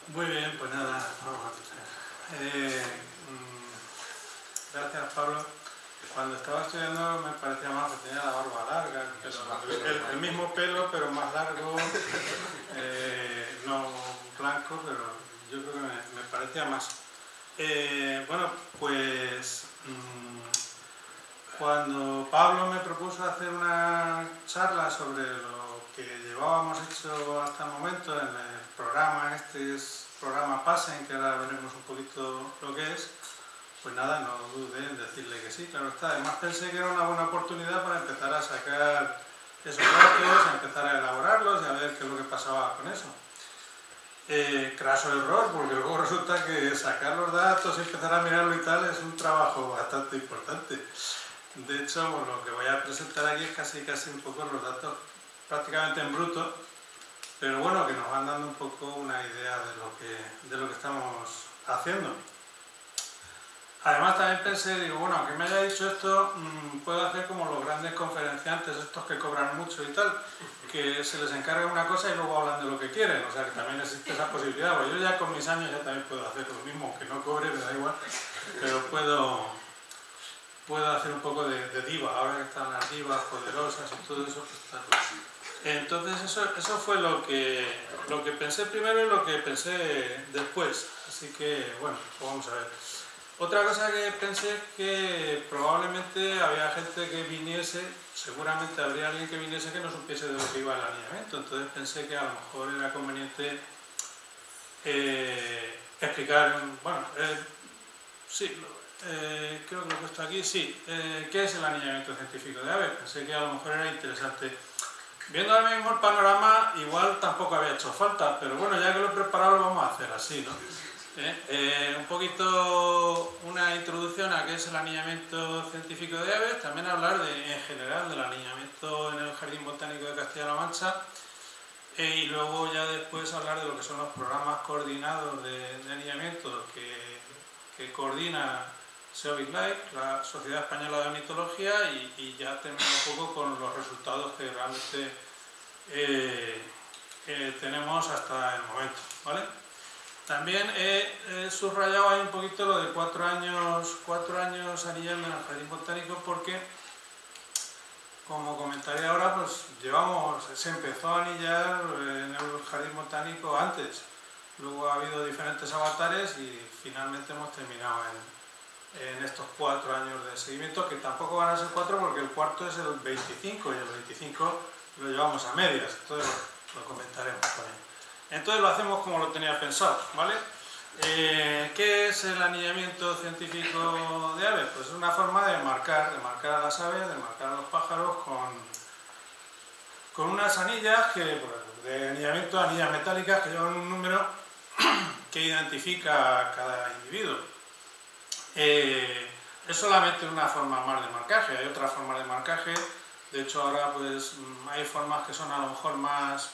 Muy bien, pues nada, vamos a empezar. Gracias, Pablo. Cuando estaba estudiando me parecía más que tenía la barba larga, el mismo pelo pero más largo, no blanco, pero yo creo que me parecía más. Bueno, pues cuando Pablo me propuso hacer una charla sobre lo que llevábamos hecho hasta el momento en el programa, programa Pasen, que ahora veremos un poquito lo que es, pues nada, no dudé en decirle que sí, claro está. Además pensé que era una buena oportunidad para empezar a sacar esos datos, a empezar a elaborarlos y a ver qué es lo que pasaba con eso. Craso error, porque luego resulta que sacar los datos y empezar a mirarlo y tal es un trabajo bastante importante. De hecho, bueno, lo que voy a presentar aquí es casi un poco los datos prácticamente en bruto, pero bueno, que nos van dando un poco una idea de lo que estamos haciendo. Además también pensé, digo, bueno, aunque me haya dicho esto, puedo hacer como los grandes conferenciantes, estos que cobran mucho y tal, que se les encarga una cosa y luego hablan de lo que quieren, o sea que también existe esa posibilidad. Pues yo ya con mis años ya también puedo hacer lo mismo, aunque no cobre, me da igual, pero puedo hacer un poco de diva, ahora que están las divas poderosas y todo eso, pues está. Entonces eso fue lo que pensé primero y lo que pensé después, así que bueno, pues vamos a ver. Otra cosa que pensé es que probablemente había gente que viniese, seguramente habría alguien que viniese que no supiese de lo que iba el alineamiento, entonces pensé que a lo mejor era conveniente explicar, bueno, sí, creo que lo he puesto aquí, sí, ¿qué es el anillamiento científico de aves? Pensé que a lo mejor era interesante. Viendo ahora mismo el panorama, igual tampoco había hecho falta, pero bueno, ya que lo he preparado lo vamos a hacer así, ¿no? Un poquito una introducción a qué es el anillamiento científico de aves, también hablar en general del anillamiento en el Jardín Botánico de Castilla-La Mancha y luego ya después hablar de lo que son los programas coordinados de anillamiento que coordina SEOBIC Life, la Sociedad Española de Ornitología, y ya termino un poco con los resultados que realmente tenemos hasta el momento, ¿vale? También he subrayado ahí un poquito lo de 4 años anillando en el Jardín Botánico porque, como comentaré ahora, pues se empezó a anillar en el Jardín Botánico antes. Luego ha habido diferentes avatares y finalmente hemos terminado en estos 4 años de seguimiento, que tampoco van a ser 4 porque el cuarto es el 25 y el 25 lo llevamos a medias, entonces lo comentaremos también. Entonces lo hacemos como lo tenía pensado, ¿vale? ¿Qué es el anillamiento científico de aves? Pues es una forma de marcar a las aves, de marcar a los pájaros con unas anillas de anillamiento, anillas metálicas que llevan un número que identifica a cada individuo. Es solamente una forma más de marcaje, hay otras formas de marcaje. De hecho ahora pues hay formas que son a lo mejor más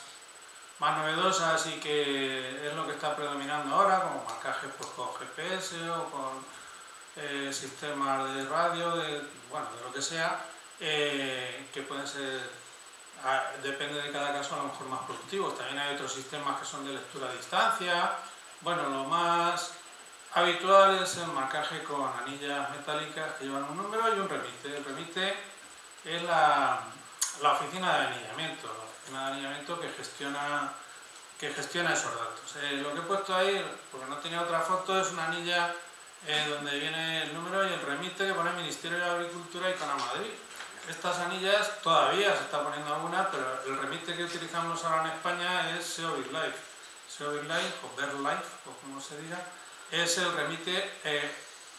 novedosas y que es lo que está predominando ahora, como marcajes pues, con GPS o con sistemas de radio, de lo que sea, que pueden ser, depende de cada caso, a lo mejor más productivos. También hay otros sistemas que son de lectura a distancia. Bueno, lo más habitual es el marcaje con anillas metálicas que llevan un número y un remite. El remite es la oficina de anillamiento, que gestiona esos datos. Lo que he puesto ahí, porque no tenía otra foto, es una anilla donde viene el número y el remite que pone el Ministerio de Agricultura y Canamadrid. Estas anillas todavía se está poniendo alguna, pero el remite que utilizamos ahora en España es SEOBIC Life. SEOBIC Life o BirdLife, o como se diga, es el remite,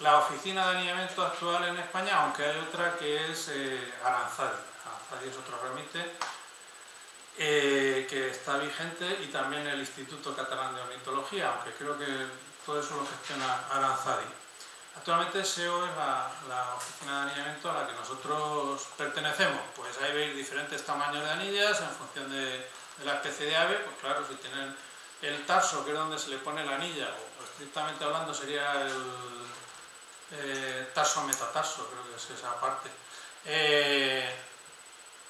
la oficina de anillamiento actual en España, aunque hay otra que es Aranzadi. Aranzadi es otro remite que está vigente, y también el Instituto Catalán de Ornitología, aunque creo que todo eso lo gestiona Aranzadi. Actualmente SEO es la oficina de anillamiento a la que nosotros pertenecemos. Pues ahí veis diferentes tamaños de anillas en función de la especie de ave. Pues claro, si tienen el tarso, que es donde se le pone la anilla, o estrictamente hablando sería el tarso metatarso, creo que es esa parte.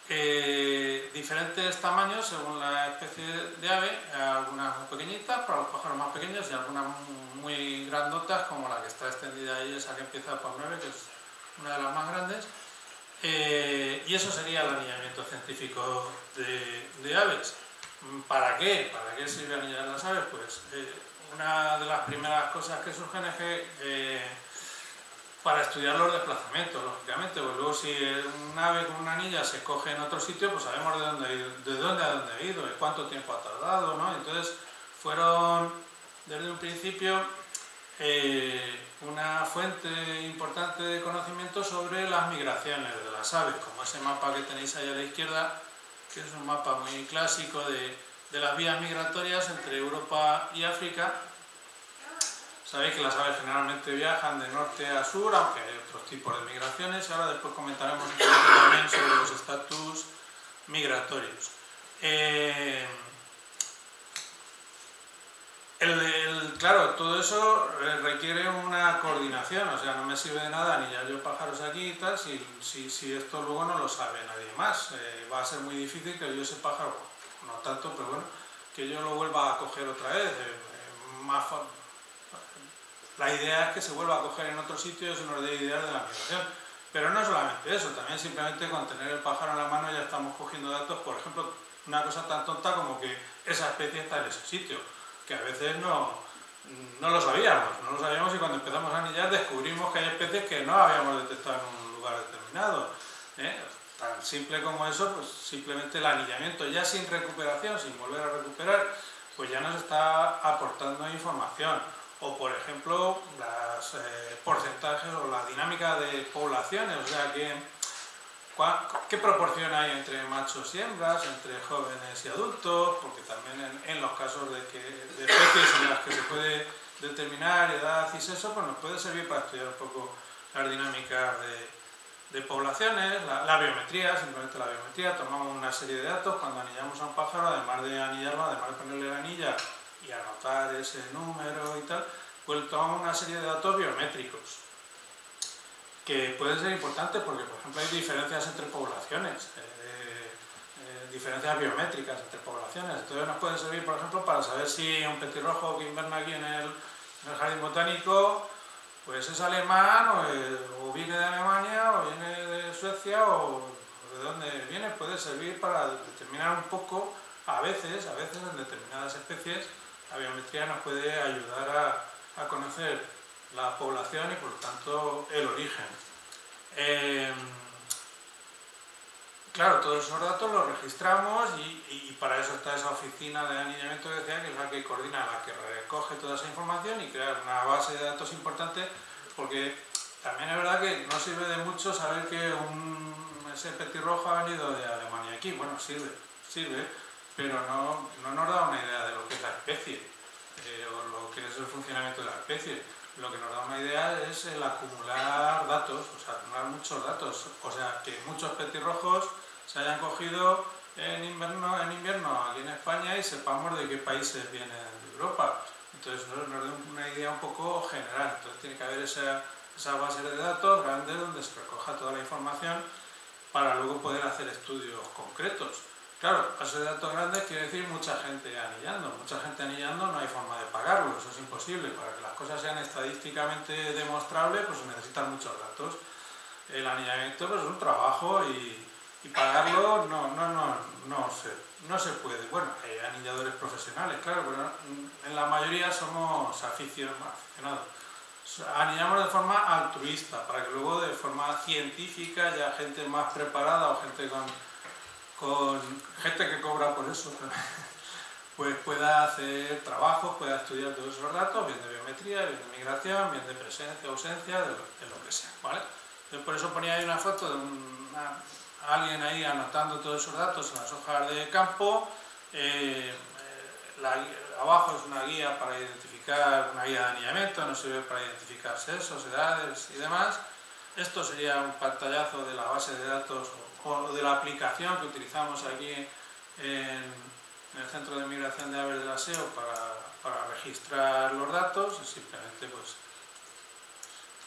diferentes tamaños según la especie de ave, algunas muy pequeñitas para los pájaros más pequeños y algunas muy grandotas como la que está extendida ahí, esa que empieza por 9, que es una de las más grandes. Y eso sería el anillamiento científico de aves. ¿Para qué? ¿Para qué sirve anillar las aves? Pues una de las primeras cosas que surgen es que para estudiar los desplazamientos, lógicamente, pues luego si un ave con una anilla se coge en otro sitio, pues sabemos de dónde a dónde ha ido y cuánto tiempo ha tardado, ¿no? Entonces fueron desde un principio una fuente importante de conocimiento sobre las migraciones de las aves, como ese mapa que tenéis ahí a la izquierda, que es un mapa muy clásico de las vías migratorias entre Europa y África. Sabéis que las aves generalmente viajan de norte a sur, aunque hay otros tipos de migraciones, y ahora después comentaremos un poco también sobre los estatus migratorios. Claro, todo eso requiere una coordinación, o sea, no me sirve de nada anillar yo pájaros aquí y tal, si esto luego no lo sabe nadie más. Va a ser muy difícil que yo ese pájaro, no tanto, pero bueno, que yo lo vuelva a coger otra vez. La idea es que se vuelva a coger en otro sitio, es una de las ideas de la migración. Pero no solamente eso, también simplemente con tener el pájaro en la mano ya estamos cogiendo datos, por ejemplo, una cosa tan tonta como que esa especie está en ese sitio, que a veces no lo sabíamos y cuando empezamos a anillar descubrimos que hay especies que no habíamos detectado en un lugar determinado. Tan simple como eso, pues simplemente el anillamiento ya sin recuperación, sin volver a recuperar, pues ya nos está aportando información. O por ejemplo, los porcentajes o la dinámica de poblaciones, o sea, ¿qué proporción hay entre machos y hembras, entre jóvenes y adultos? Porque también en los casos de especies en las que se puede determinar edad y sexo, pues nos puede servir para estudiar un poco las dinámicas de poblaciones, la biometría, simplemente la biometría. Tomamos una serie de datos cuando anillamos a un pájaro, además de anillarlo, además de ponerle la anilla y anotar ese número y tal, pues tomamos una serie de datos biométricos que pueden ser importantes porque, por ejemplo, hay diferencias entre poblaciones, diferencias biométricas entre poblaciones. Entonces nos puede servir, por ejemplo, para saber si un petirrojo que inverna aquí en el jardín botánico pues es alemán o viene de Alemania o viene de Suecia o de dónde viene. Puede servir para determinar un poco, a veces en determinadas especies, la biometría nos puede ayudar a conocer la población y por lo tanto el origen. Claro, todos esos datos los registramos y para eso está esa oficina de anillamiento que decía, que es la que coordina, la que recoge toda esa información y crea una base de datos importante, porque también es verdad que no sirve de mucho saber que ese petirrojo ha venido de Alemania aquí. Bueno, sirve, pero no nos da una idea de lo que es la especie o lo que es el funcionamiento de la especie. Lo que nos da una idea es el acumular datos, o sea, acumular muchos datos, o sea, que muchos petirrojos se hayan cogido en invierno aquí en España y sepamos de qué países vienen de Europa. Entonces nos da una idea un poco general. Entonces tiene que haber esa base de datos grande donde se recoja toda la información para luego poder hacer estudios concretos. Claro, base de datos grandes quiere decir mucha gente anillando. Mucha gente anillando no hay forma de pagarlo, eso es imposible. Para que las cosas sean estadísticamente demostrables, pues se necesitan muchos datos. El anillamiento pues, es un trabajo y pagarlo no se puede. Bueno, hay anilladores profesionales, claro, pero en la mayoría somos aficionados. Anillamos de forma altruista, para que luego de forma científica ya gente más preparada o gente con gente que cobra por eso pues pueda hacer trabajos, pueda estudiar todos esos datos, bien de biometría, bien de migración, bien de presencia, ausencia, de lo que sea, ¿vale? Entonces, por eso ponía ahí una foto de alguien ahí anotando todos esos datos en las hojas de campo. Abajo es una guía para identificar, una guía de anillamiento, nos sirve para identificar sexos, edades y demás. Esto sería un pantallazo de la base de datos o de la aplicación que utilizamos aquí en el Centro de Migración de Aves de la SEO para registrar los datos. Simplemente pues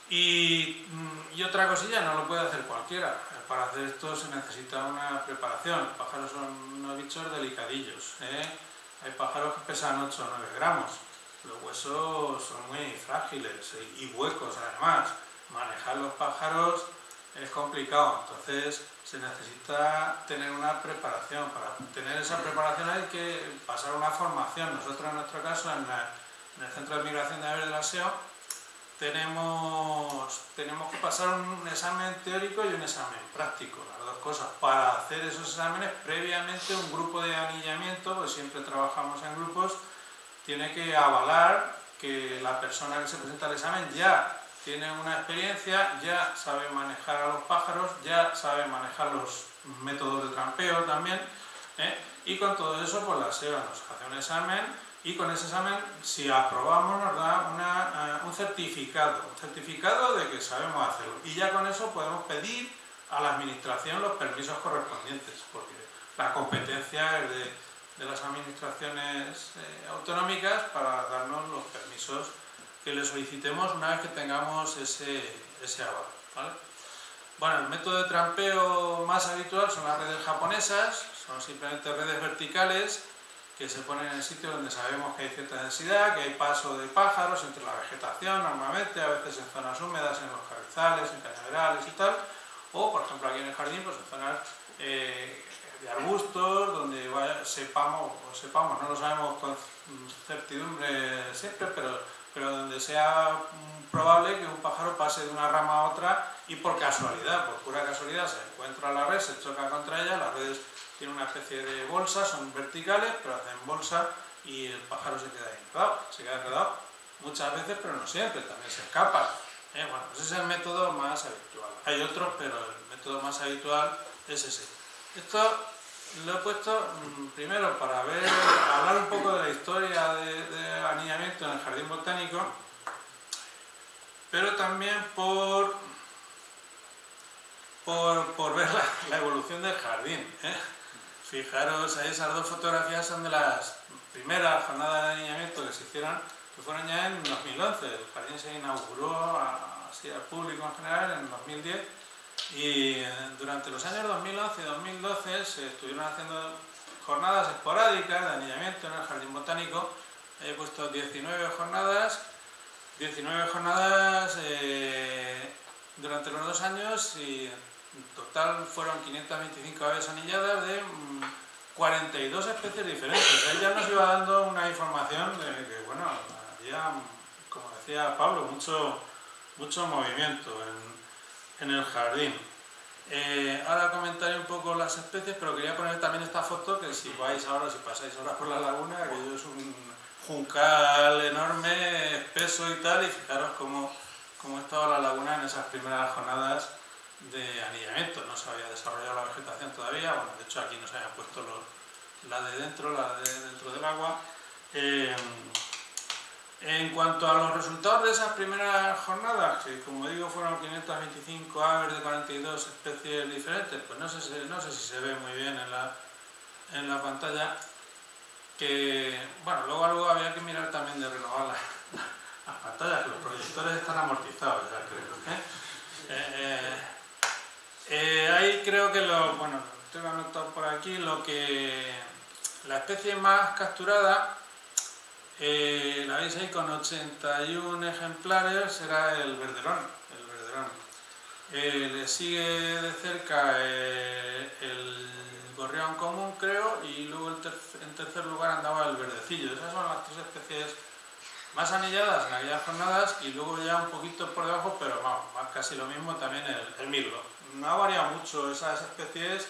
Y otra cosilla, no lo puede hacer cualquiera. Para hacer esto se necesita una preparación. Los pájaros son unos bichos delicadillos, ¿eh? Hay pájaros que pesan 8 o 9 gramos. Los huesos son muy frágiles y huecos además. Manejar los pájaros es complicado, entonces se necesita tener una preparación. Para tener esa preparación hay que pasar una formación. Nosotros en nuestro caso, en el Centro de Migración de Aves de la SEO, tenemos que pasar un examen teórico y un examen práctico, las dos cosas. Para hacer esos exámenes, previamente un grupo de anillamiento, pues siempre trabajamos en grupos, tiene que avalar que la persona que se presenta al examen ya tiene una experiencia, ya sabe manejar a los pájaros, ya sabe manejar los métodos de trampeo también, ¿eh? Y con todo eso, pues la SEO nos hace un examen. Y con ese examen, si aprobamos, nos da un certificado de que sabemos hacerlo. Y ya con eso podemos pedir a la administración los permisos correspondientes, porque la competencia es de las administraciones autonómicas para darnos los permisos que le solicitemos una vez que tengamos ese aval, ¿vale? Bueno, el método de trampeo más habitual son las redes japonesas, son simplemente redes verticales que se ponen en sitios donde sabemos que hay cierta densidad, que hay paso de pájaros entre la vegetación normalmente, a veces en zonas húmedas, en los carrizales, en cañaverales y tal, o por ejemplo aquí en el jardín, pues en zonas de arbustos, donde sepamos, no lo sabemos con certidumbre siempre, pero donde sea probable que un pájaro pase de una rama a otra y por casualidad, por pura casualidad, se encuentra la red, se choca contra ella, las redes tienen una especie de bolsa, son verticales, pero hacen bolsa y el pájaro se queda enredado muchas veces, pero no siempre, también se escapa. Bueno, pues ese es el método más habitual. Hay otros, pero el método más habitual es ese. Esto lo he puesto primero para hablar un poco de la historia de anillamiento en el jardín botánico, pero también por ver la evolución del jardín, ¿eh? Fijaros, esas dos fotografías son de las primeras jornadas de anillamiento que se hicieron, que fueron ya en 2011. El jardín se inauguró así al público en general en 2010 y durante los años 2011 y 2012 se estuvieron haciendo jornadas esporádicas de anillamiento en el jardín botánico. He puesto 19 jornadas durante los 2 años y en total fueron 525 aves anilladas de 42 especies diferentes. Ahí ya nos iba dando una información de que, bueno, había, como decía Pablo, mucho movimiento en el jardín. Ahora comentaré un poco las especies, pero quería poner también esta foto, que si pasáis ahora por la laguna, aquello es un juncal enorme, espeso y tal, y fijaros cómo estaba la laguna en esas primeras jornadas de anillamiento. No se había desarrollado la vegetación todavía, bueno, de hecho aquí no se habían puesto la de dentro del agua. En cuanto a los resultados de esas primeras jornadas, que como digo fueron 525 aves de 42 especies diferentes, pues no sé si se ve muy bien en la pantalla, que bueno, luego había que mirar también de renovar las pantallas, que los proyectores están amortizados ya, creo. Ahí creo que tengo anotado por aquí la especie más capturada, la veis ahí con 81 ejemplares, será el verderón. Le sigue de cerca el gorrión común, creo, y luego en tercer lugar andaba el verdecillo. Esas son las 3 especies más anilladas en aquellas jornadas, y luego ya un poquito por debajo, pero vamos, casi lo mismo también el mirlo. No ha variado mucho, esas especies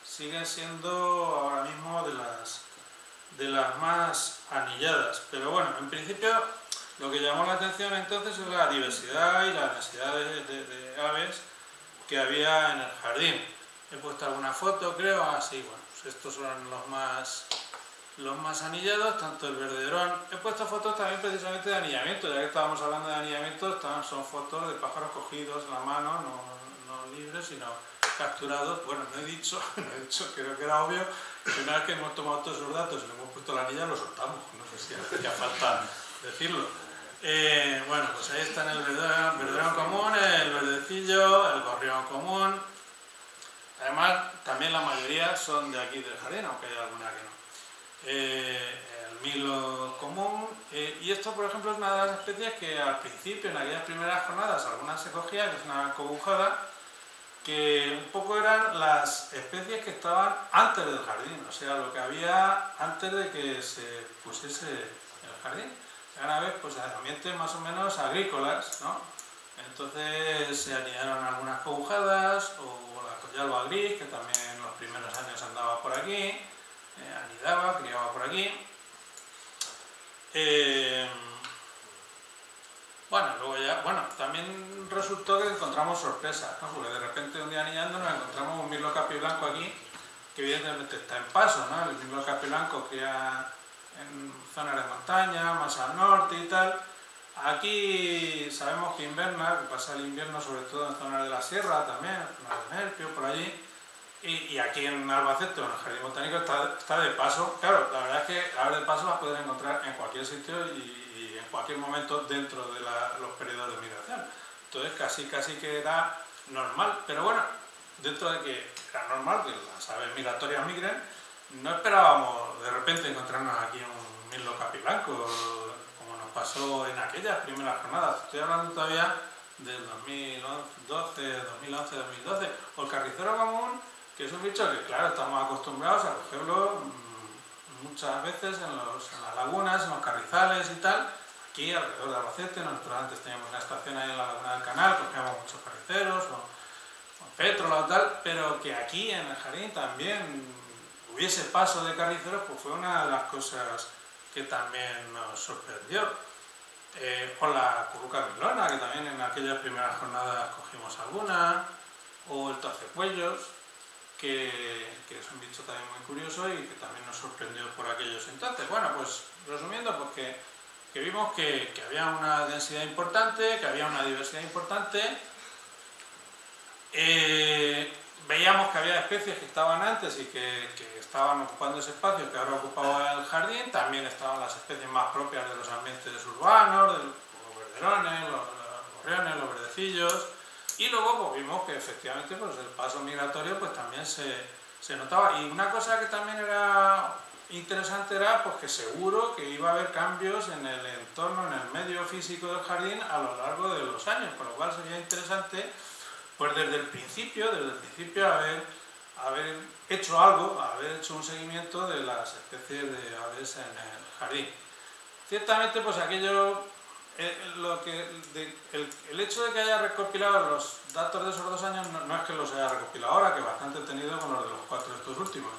siguen siendo ahora mismo de las más anilladas, pero bueno, en principio lo que llamó la atención entonces es la diversidad y la densidad de aves que había en el jardín. He puesto alguna foto, creo, así, bueno, pues estos son los más anillados, tanto el verderón. He puesto fotos también precisamente de anillamiento, ya que estábamos hablando de anillamiento, son fotos de pájaros cogidos en la mano, no libres, sino capturados. Bueno, no he dicho, creo que era obvio, que una vez que hemos tomado todos esos datos y le hemos puesto la anilla, lo soltamos. No sé si hacía falta decirlo. Bueno, pues ahí están el verderón común, el verdecillo, el gorrión común. Además, también la mayoría son de aquí del jardín, aunque hay alguna que no. El milo común, y esto, por ejemplo, es una de las especies que al principio, en aquellas primeras jornadas, algunas se cogían, que es una cobujada, que un poco eran las especies que estaban antes del jardín, o sea, lo que había antes de que se pusiese el jardín. Eran aves pues, de ambientes más o menos agrícolas, ¿no? Entonces se anidaron algunas cobujadas, o la collalba gris, que también en los primeros años andaba por aquí, anidaba, criaba por aquí. Bueno, también resultó que encontramos sorpresas, ¿no? Porque de repente un día anillando nos encontramos un mirlo capiblanco aquí, que evidentemente está en paso, ¿no? El mirlo capiblanco cría en zonas de montaña, más al norte y tal. Aquí sabemos que inverna, que pasa el invierno sobre todo en zonas de la sierra también, en zonas de Nerpio, por allí. Y aquí en Albacete, en el Jardín Botánico, está de paso. Claro, la verdad es que aves de paso las puedes encontrar en cualquier sitio y en cualquier momento dentro de los periodos de migración. Entonces casi que era normal. Pero bueno, dentro de que era normal que las aves migratorias migren, no esperábamos de repente encontrarnos aquí un mirlo capiblanco, como nos pasó en aquellas primeras jornadas. Estoy hablando todavía del 2011, o el carricero común, que es un bicho que, claro, estamos acostumbrados a cogerlo muchas veces en las lagunas, en los carrizales y tal. Aquí, alrededor de Albacete, nosotros antes teníamos una estación ahí en la laguna del Canal, cogíamos muchos carriceros, o pétrola o tal, pero que aquí en el jardín también hubiese paso de carriceros, pues fue una de las cosas que también nos sorprendió. O la curruca milona, que también en aquellas primeras jornadas cogimos alguna, o el torcecuellos, que es un bicho también muy curioso y que también nos sorprendió por aquellos entonces. Bueno, pues resumiendo, pues que vimos que había una densidad importante, que había una diversidad importante. Veíamos que había especies que estaban antes y que estaban ocupando ese espacio que ahora ocupaba el jardín. También estaban las especies más propias de los ambientes urbanos, de los verderones, los gorriones, los verdecillos. Y luego pues, vimos que efectivamente pues, el paso migratorio pues, también se notaba. Y una cosa que también era interesante era pues, que seguro que iba a haber cambios en el entorno, en el medio físico del jardín a lo largo de los años, con lo cual sería interesante pues desde el principio haber hecho algo, haber hecho un seguimiento de las especies de aves en el jardín. Ciertamente pues aquello, el hecho de que haya recopilado los datos de esos 2 años no es que los haya recopilado ahora, que bastante he tenido con los de los 4 estos últimos,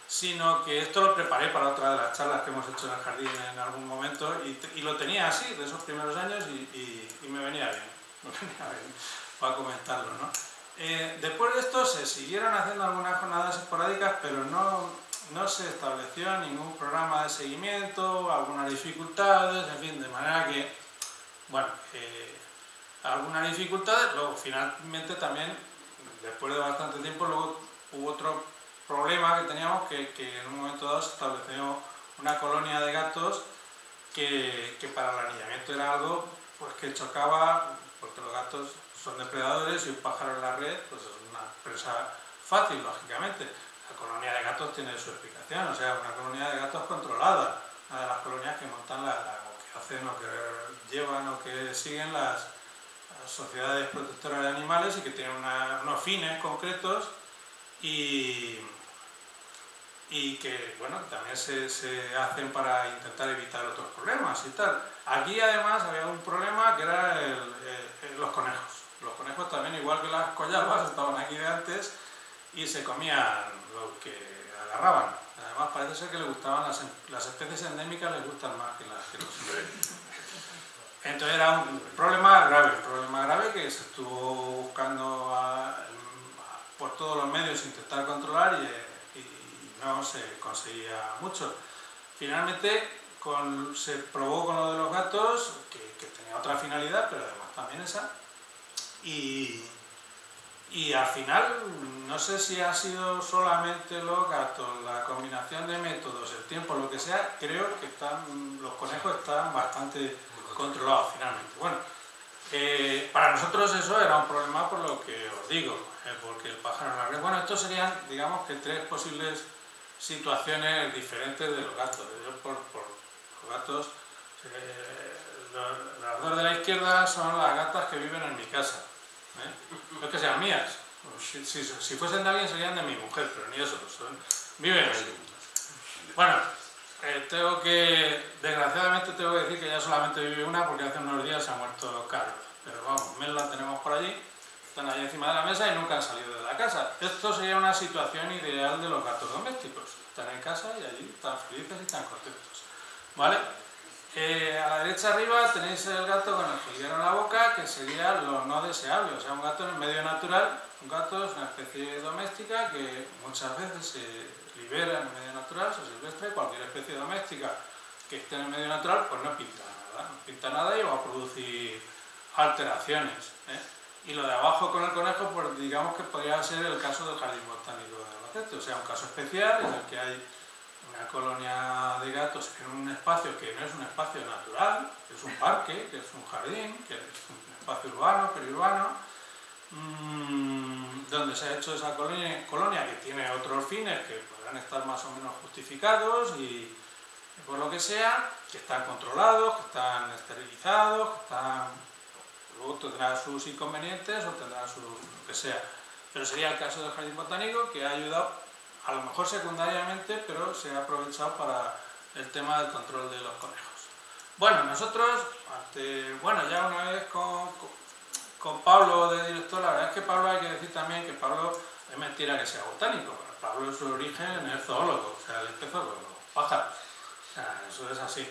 sino que esto lo preparé para otra de las charlas que hemos hecho en el jardín en algún momento y lo tenía así, de esos primeros años y me venía bien para comentarlo, ¿no? Después de esto se siguieron haciendo algunas jornadas esporádicas, pero no se estableció ningún programa de seguimiento, algunas dificultades, en fin, de manera que, bueno, algunas dificultades, luego finalmente también, después de bastante tiempo, luego hubo otro problema que teníamos, que en un momento dado se estableció una colonia de gatos que para el anillamiento era algo pues, que chocaba, porque los gatos son depredadores y un pájaro en la red pues es una presa fácil, lógicamente. La colonia de gatos tiene su explicación, o sea, una colonia de gatos controlada, una de las colonias que montan o que hacen o que llevan o que siguen las sociedades protectoras de animales y que tienen unos fines concretos y que, bueno, también se hacen para intentar evitar otros problemas y tal. Aquí además había un problema que era los conejos. Los conejos también, igual que las collalbas, estaban aquí de antes y se comían lo que agarraban. Además parece ser que les gustaban las especies endémicas, les gustan más que los endémicos. Entonces era un problema grave que se estuvo buscando por todos los medios intentar controlar y no se conseguía mucho. Finalmente se probó con lo de los gatos, que tenía otra finalidad, pero además también esa, y al final, no sé si ha sido solamente los gatos, la combinación de métodos, el tiempo, lo que sea, creo que los conejos están bastante controlado finalmente. Bueno, para nosotros eso era un problema por lo que os digo, porque el pájaro en la red... Bueno, estos serían, digamos que 3 posibles situaciones diferentes de los gatos. Yo por los gatos, las 2 de la izquierda son las gatas que viven en mi casa. No es que sean mías, si fuesen de alguien serían de mi mujer, pero ni eso, viven ahí. Bueno, desgraciadamente tengo que decir que ya solamente vive una porque hace unos días se ha muerto Carlos. Pero vamos, Mel la tenemos por allí, están ahí encima de la mesa y nunca han salido de la casa. Esto sería una situación ideal de los gatos domésticos. Están en casa y allí están felices y están contentos. ¿Vale? A la derecha arriba tenéis el gato con el jilguero en la boca, que sería lo no deseable. O sea, un gato en el medio natural. Un gato es una especie doméstica que muchas veces se libera en el medio natural, se silvestre. Cualquier especie doméstica que esté en el medio natural, pues no pinta nada. No pinta nada y va a producir alteraciones. Y lo de abajo con el conejo, pues digamos que podría ser el caso del jardín botánico de Albacete. O sea, un caso especial en el que hay una colonia de gatos en un espacio que no es un espacio natural, que es un parque, que es un jardín, que es un espacio urbano, periurbano, donde se ha hecho esa colonia que tiene otros fines que podrán estar más o menos justificados y por lo que sea, que están controlados, que están esterilizados, que están... Luego tendrá sus inconvenientes o tendrá su... lo que sea. Pero sería el caso del jardín botánico, que ha ayudado, a lo mejor secundariamente, pero se ha aprovechado para el tema del control de los conejos. Bueno, nosotros, ya una vez con Pablo de director, la verdad es que Pablo, hay que decir también que Pablo es mentira que sea botánico. Pablo en su origen es zoólogo, o sea, él empezó con los pájaros. O sea, eso es así.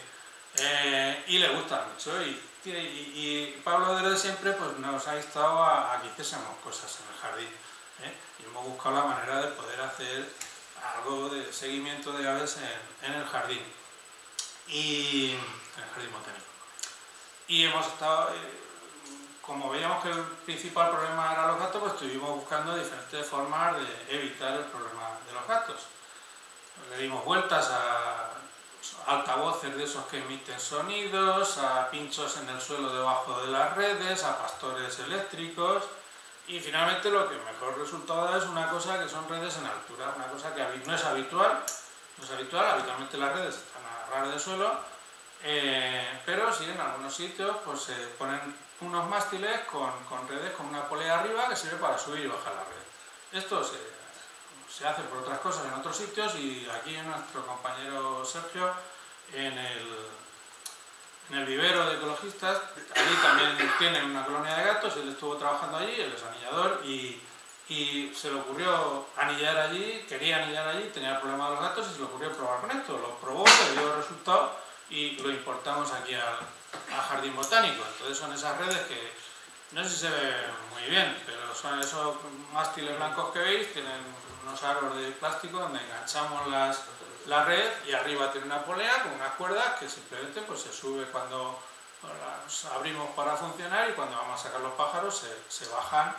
Y le gusta mucho. Y Pablo desde siempre pues, nos ha instado a que hiciésemos cosas en el jardín. Y hemos buscado la manera de poder hacer algo de seguimiento de aves en el jardín. En el jardín botánico. Y hemos estado, como veíamos que el principal problema eran los gatos, pues estuvimos buscando diferentes formas de evitar el problema de los gatos. Le dimos vueltas a altavoces de esos que emiten sonidos, a pinchos en el suelo debajo de las redes, a pastores eléctricos y finalmente lo que mejor resultado da es una cosa que son redes en altura, una cosa que no es habitual, habitualmente las redes están a ras de suelo, pero sí en algunos sitios pues se ponen unos mástiles con redes con una polea arriba que sirve para subir y bajar la red. Esto se hace por otras cosas en otros sitios y aquí nuestro compañero Sergio en el vivero de ecologistas, allí también tienen una colonia de gatos, él estuvo trabajando allí, él es anillador y se le ocurrió anillar allí, quería anillar allí, tenía el problema de los gatos y se le ocurrió probar con esto, lo probó, le dio resultado y lo importamos aquí al jardín botánico. Entonces son esas redes que no sé si se ve muy bien, pero son esos mástiles blancos que veis, tienen unos aros de plástico donde enganchamos la red y arriba tiene una polea con unas cuerdas que simplemente pues, se sube cuando las abrimos para funcionar y cuando vamos a sacar los pájaros se bajan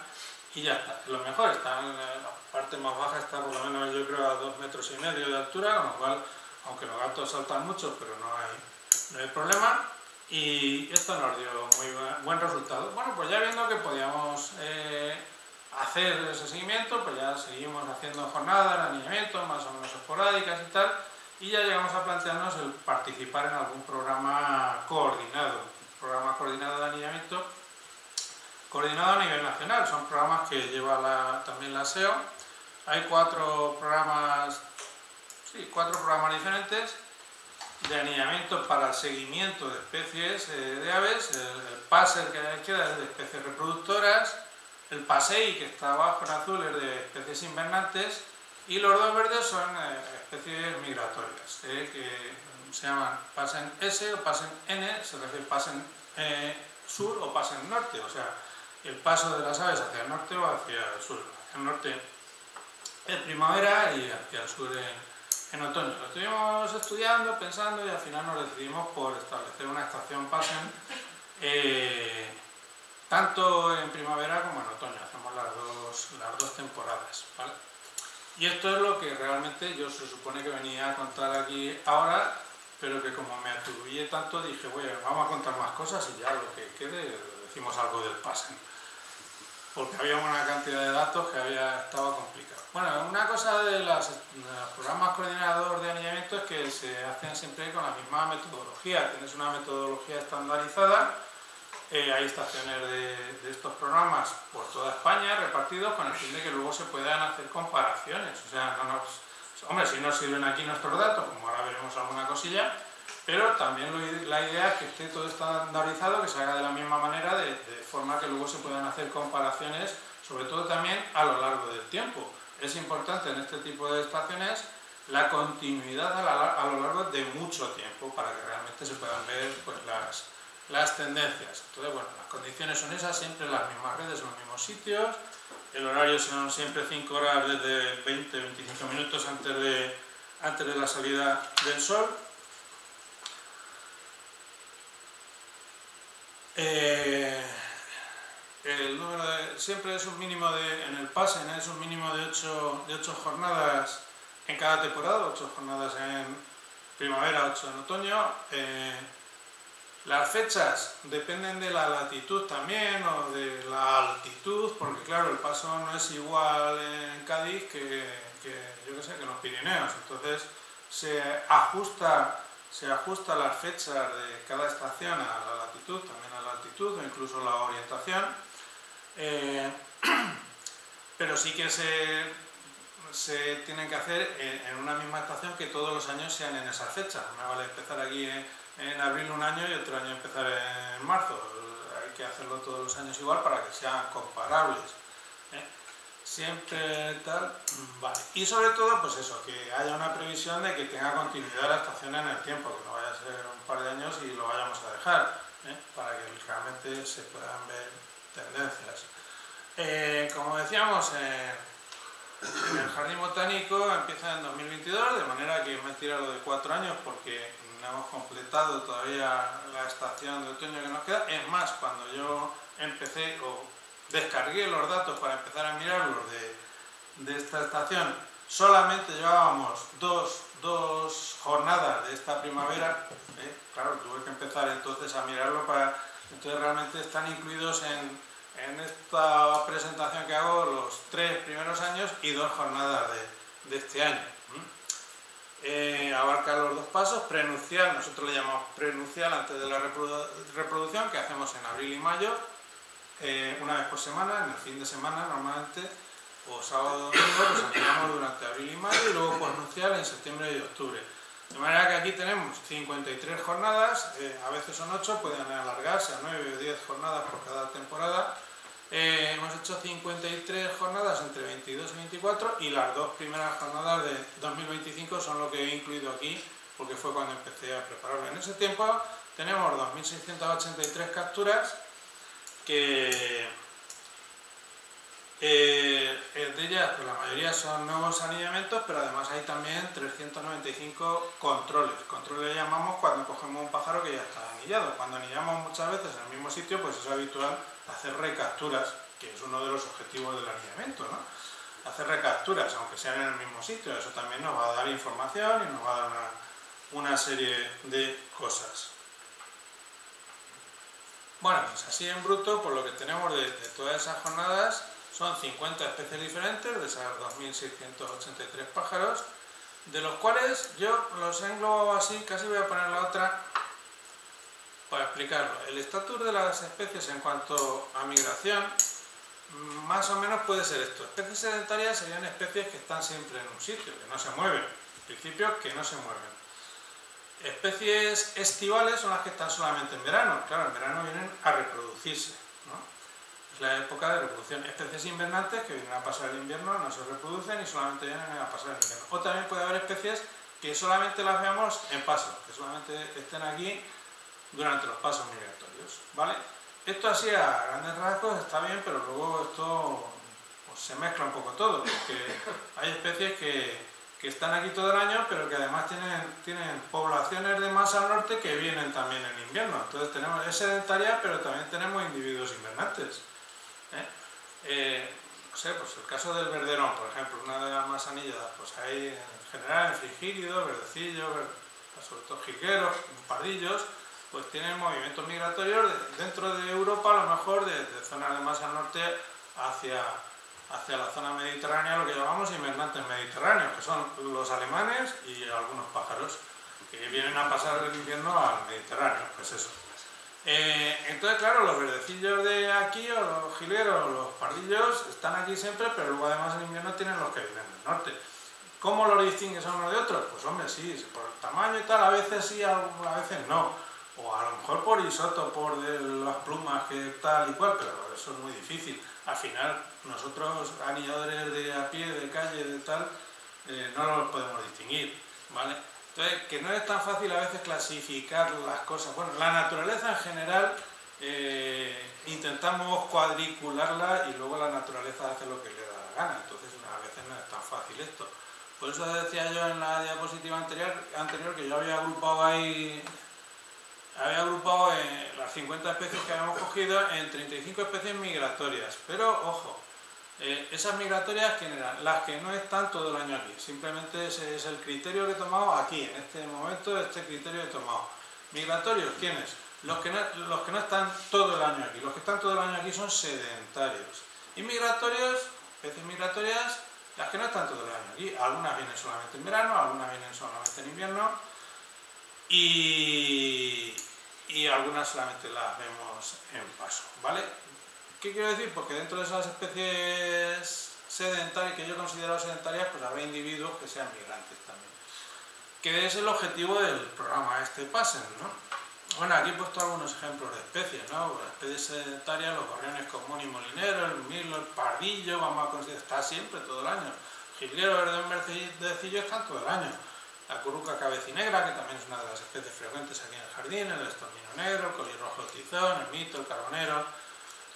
y ya está. Lo mejor está en la parte más baja, está por lo menos yo creo a 2,5 metros de altura, con lo cual, aunque los gatos saltan mucho, pero no hay problema. Y esto nos dio muy buen resultado. Bueno, pues ya viendo que podíamos hacer ese seguimiento, pues ya seguimos haciendo jornadas de anillamiento más o menos esporádicas y tal, y ya llegamos a plantearnos el participar en algún programa coordinado de anillamiento, coordinado a nivel nacional. Son programas que lleva también la SEO. Hay 4 programas diferentes de anillamiento para el seguimiento de especies de aves. El PASER que hay a la izquierda es de especies reproductoras, el PASEI que está abajo en azul es de especies invernantes y los 2 verdes son especies migratorias que se llaman PASEN S o PASEN N, se refiere PASEN sur o PASEN norte, o sea, el paso de las aves hacia el norte o hacia el sur. Hacia el norte en primavera y hacia el sur en otoño. Lo estuvimos estudiando, pensando y al final nos decidimos por establecer una estación PASEN tanto en primavera como en otoño. Hacemos las dos temporadas, ¿vale? Y esto es lo que realmente yo se supone que venía a contar aquí ahora, pero que como me atribuí tanto dije, bueno, vamos a contar más cosas y ya lo que quede decimos algo del PASEN, porque había una cantidad de datos que estaba complicado. Bueno, una cosa de los programas coordinador de anillamiento es que se hacen siempre con la misma metodología. Tienes una metodología estandarizada, hay estaciones de estos programas por toda España repartidos con el fin de que luego se puedan hacer comparaciones. O sea, hombre, si nos sirven aquí nuestros datos, como ahora veremos alguna cosilla, pero también la idea es que esté todo estandarizado, que se haga de la misma manera, de forma que luego se puedan hacer comparaciones, sobre todo también a lo largo del tiempo. Es importante en este tipo de estaciones la continuidad a lo largo de mucho tiempo, para que realmente se puedan ver pues, las tendencias. Entonces, bueno, las condiciones son esas, siempre las mismas redes, en los mismos sitios. El horario son siempre 5 horas desde 20-25 minutos antes de la salida del sol. El número siempre es un mínimo en el PASEN es un mínimo de 8 jornadas en cada temporada, 8 jornadas en primavera, 8 en otoño. Las fechas dependen de la latitud también o de la altitud, porque claro, el paso no es igual en Cádiz que yo que sé, que en los Pirineos. Entonces se ajusta las fechas de cada estación a la latitud, también a la altitud o incluso la orientación. Pero sí que se tienen que hacer en una misma estación que todos los años sean en esa fecha. No me vale empezar aquí en abril un año y otro año empezar en marzo. Hay que hacerlo todos los años igual para que sean comparables. Siempre tal, vale. Y sobre todo, pues eso, que haya una previsión de que tenga continuidad la estación en el tiempo, que no vaya a ser un par de años y lo vayamos a dejar, para que realmente se puedan ver tendencias. Como decíamos, en el Jardín Botánico empieza en 2022, de manera que me he tirado de 4 años porque no hemos completado todavía la estación de otoño que nos queda. Es más, cuando yo empecé o descargué los datos para empezar a mirarlos de esta estación, solamente llevábamos dos jornadas de esta primavera. Claro, tuve que empezar entonces a mirarlo entonces realmente están incluidos en esta presentación que hago los 3 primeros años y 2 jornadas de este año. Abarca los 2 pasos, prenupcial, nosotros le llamamos prenupcial antes de la reproducción, que hacemos en abril y mayo, una vez por semana, en el fin de semana normalmente, o sábado o domingo, pues hacemos durante abril y mayo, y luego postnupcial en septiembre y octubre. De manera que aquí tenemos 53 jornadas, a veces son 8, pueden alargarse a 9 o 10 jornadas por cada temporada. Hemos hecho 53 jornadas entre 22 y 24 y las 2 primeras jornadas de 2025 son lo que he incluido aquí porque fue cuando empecé a prepararlo. En ese tiempo tenemos 2.683 capturas que de ellas pues la mayoría son nuevos anillamientos, pero además hay también 395 controles. Controles llamamos cuando cogemos un pájaro que ya está anillado. Cuando anillamos muchas veces en el mismo sitio, pues es habitual hacer recapturas, que es uno de los objetivos del anillamiento, ¿no? Hacer recapturas, aunque sean en el mismo sitio, eso también nos va a dar información y nos va a dar una serie de cosas. Bueno, pues así en bruto, por lo que tenemos de todas esas jornadas, son 50 especies diferentes, de esas 2.683 pájaros, de los cuales yo los he englobado así, casi voy a poner la otra para explicarlo. El estatus de las especies en cuanto a migración, más o menos puede ser esto. Especies sedentarias serían especies que están siempre en un sitio, que no se mueven, en principio que no se mueven. Especies estivales son las que están solamente en verano, claro, en verano vienen a reproducirse, ¿no? Es la época de reproducción. Especies invernantes que vienen a pasar el invierno, no se reproducen y solamente vienen a pasar el invierno. O también puede haber especies que solamente las veamos en paso, que solamente estén aquí durante los pasos migratorios, ¿vale? Esto así a grandes rasgos está bien, pero luego esto pues, se mezcla un poco todo, porque hay especies que están aquí todo el año, pero que además tienen poblaciones de más al norte que vienen también en invierno. Entonces es sedentaria, pero también tenemos individuos invernantes. No sé, pues el caso del verderón, por ejemplo, una de las más anilladas, pues hay en general en frigírido, verdecillo, sobre todo jilgueros, pardillos, pues tienen movimientos migratorios dentro de Europa, a lo mejor de zonas de más al norte hacia la zona mediterránea, lo que llamamos invernantes mediterráneos, que son los alemanes y algunos pájaros que vienen a pasar el invierno al Mediterráneo, pues eso. Entonces, claro, los verdecillos de aquí, o los jilgueros, o los pardillos, están aquí siempre, pero luego además en invierno tienen los que vienen del norte. ¿Cómo los distingues unos de otros? Pues hombre, sí, por el tamaño y tal, a veces sí, a veces no. O a lo mejor por isótopos de las plumas, que tal y cual, pero eso es muy difícil. Al final, nosotros, anilladores de a pie, de calle, de tal, no los podemos distinguir, ¿vale? Entonces, que no es tan fácil a veces clasificar las cosas. Bueno, la naturaleza en general intentamos cuadricularla y luego la naturaleza hace lo que le da la gana. Entonces, a veces no es tan fácil esto. Por eso decía yo en la diapositiva anterior que yo había agrupado las 50 especies que habíamos cogido en 35 especies migratorias. Pero, ojo, esas migratorias, ¿quién eran? Las que no están todo el año aquí. Simplemente ese es el criterio que he tomado aquí, en este momento, este criterio he tomado. ¿Migratorios? ¿Quiénes? Los que no están todo el año aquí. Los que están todo el año aquí son sedentarios. Y migratorios, especies migratorias, las que no están todo el año aquí. Algunas vienen solamente en verano, algunas vienen solamente en invierno y algunas solamente las vemos en paso, ¿vale? ¿Qué quiero decir? Porque dentro de esas especies sedentarias, que yo considero sedentarias, pues habrá individuos que sean migrantes también. Que es el objetivo del programa PASSEN, ¿no? Bueno, aquí he puesto algunos ejemplos de especies, ¿no? Especies sedentarias, los gorriones común y molinero, el mirlo, el pardillo, vamos a considerar, está siempre todo el año. Jilguero, verdecillo están todo el año. La curruca cabecinegra, que también es una de las especies frecuentes aquí en el jardín, el estornino negro, el colirrojo tizón, el mito, el carbonero.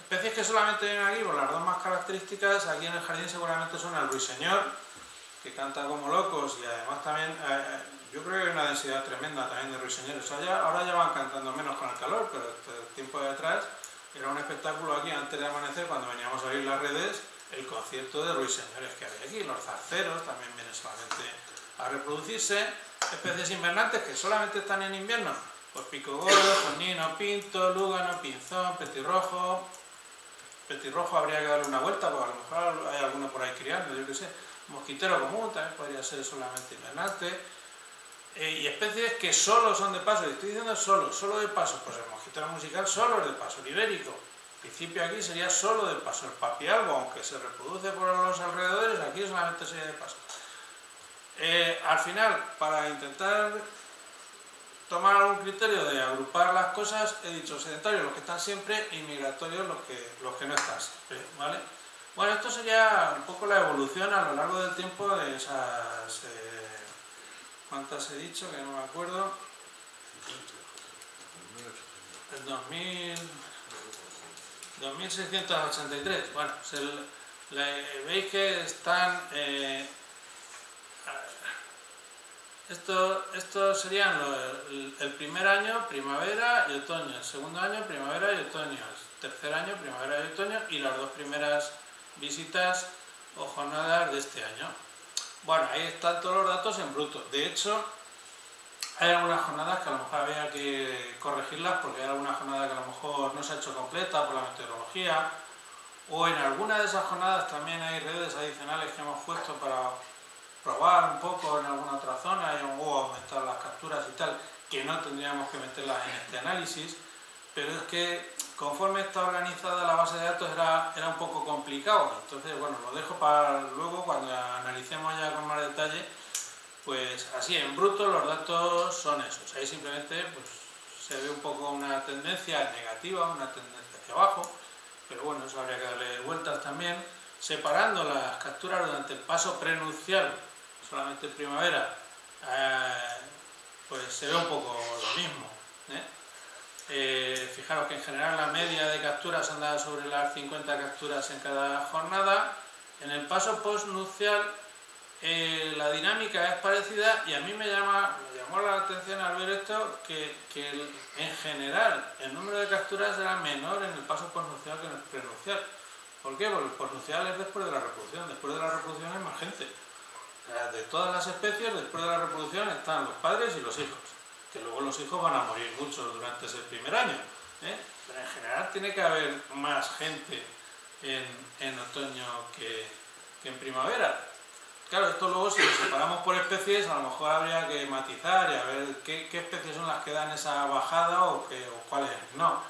Especies que solamente vienen aquí, por las dos más características, aquí en el jardín seguramente son el ruiseñor, que canta como locos, y además también, yo creo que hay una densidad tremenda también de ruiseñores. Ahora ya van cantando menos con el calor, pero este tiempo de atrás era un espectáculo aquí antes de amanecer, cuando veníamos a abrir las redes, el concierto de ruiseñores que había aquí. Los zarceros también vienen solamente a reproducirse. Especies invernantes que solamente están en invierno, pues pico gordo, conino, pinto, lúgano, pinzón, petirrojo. Petirrojo habría que darle una vuelta, porque a lo mejor hay alguno por ahí criando, yo qué sé. Mosquitero común también podría ser solamente invernante. Y especies que solo son de paso, y estoy diciendo solo de paso, pues el mosquitero musical solo es de paso, el ibérico. En principio aquí sería solo de paso. El papialbo, aunque se reproduce por los alrededores, aquí solamente sería de paso. Al final, para intentar tomar algún criterio de agrupar las cosas, he dicho sedentarios los que están siempre y migratorios los que no están siempre, ¿vale? Bueno, esto sería un poco la evolución a lo largo del tiempo de esas... ¿cuántas he dicho? Que no me acuerdo. El 2683. Bueno, veis que están... Estos serían el primer año, primavera y otoño, el segundo año, primavera y otoño, el tercer año, primavera y otoño, y las dos primeras visitas o jornadas de este año. Bueno, ahí están todos los datos en bruto. De hecho, hay algunas jornadas que a lo mejor había que corregirlas, porque hay alguna jornada que a lo mejor no se ha hecho completa por la meteorología, o en alguna de esas jornadas también hay redes adicionales que hemos puesto para probar un poco en alguna otra zona y aumentar las capturas y tal, que no tendríamos que meterlas en este análisis, pero es que conforme está organizada la base de datos era un poco complicado. Entonces, bueno, lo dejo para luego, cuando analicemos ya con más detalle. Pues así, en bruto los datos son esos. Ahí simplemente pues, se ve un poco una tendencia negativa, una tendencia hacia abajo, pero bueno, eso habría que darle vueltas también, separando las capturas durante el paso prenupcial, solamente en primavera, pues se ve un poco lo mismo, fijaros que en general la media de capturas anda sobre las 50 capturas en cada jornada. En el paso postnupcial la dinámica es parecida, y a mí me llamó la atención al ver esto que en general el número de capturas era menor en el paso postnupcial que en el prenupcial. ¿Por qué? Porque el postnupcial es después de la reproducción. Después de la reproducción hay más gente. De todas las especies, después de la reproducción están los padres y los hijos. que luego los hijos van a morir muchos durante ese primer año, pero en general tiene que haber más gente en otoño que en primavera. Claro, esto luego si lo separamos por especies, a lo mejor habría que matizar y a ver qué especies son las que dan esa bajada o cuáles no.